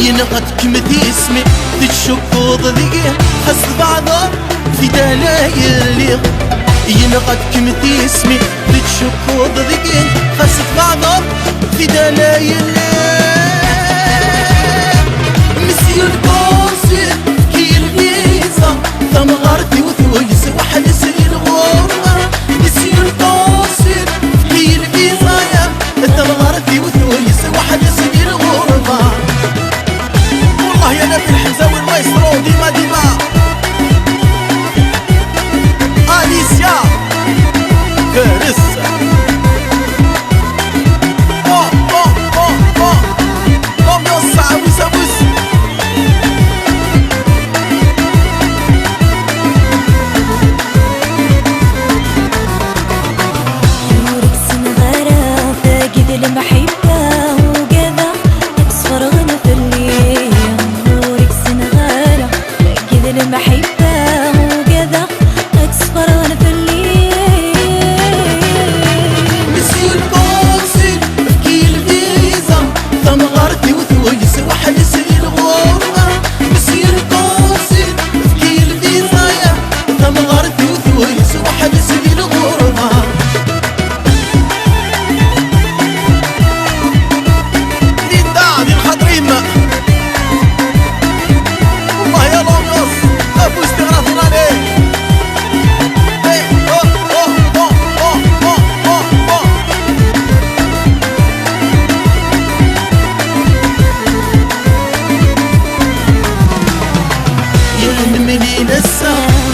ينقد كمتي اسمي تشكو ضدي خس بعضه في دلايل ينقد كمتي اسمي تشكو ضدي خس بعضه في دلايل مسيو القوسي كي الفيزا ثمغرتي وثويس واحد سير غورة مسيو القوسي كي الفيزا يا ثمغرتي وثويس واحد سير غورة والله يا نبي الحمزاوي المايسترو ديما ديما أليسيا كارثة المحبة وكذا أكسفر غنى في الليل نورك سنغالة كذا المحبة وكذا أكسفر غنى في الليل مسيو القوسي بكي الفيزا ثمغرتي وثويس واحد يسير غورة مسيو القوسي بكي الفيزا يا ثمغرتي وثويس واحد يسير غورة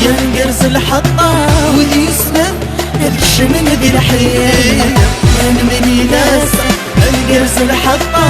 يا نقرز الحطة وذي يسلم الشمن ذي الحياة يا نمني ناسا نقرز الحطة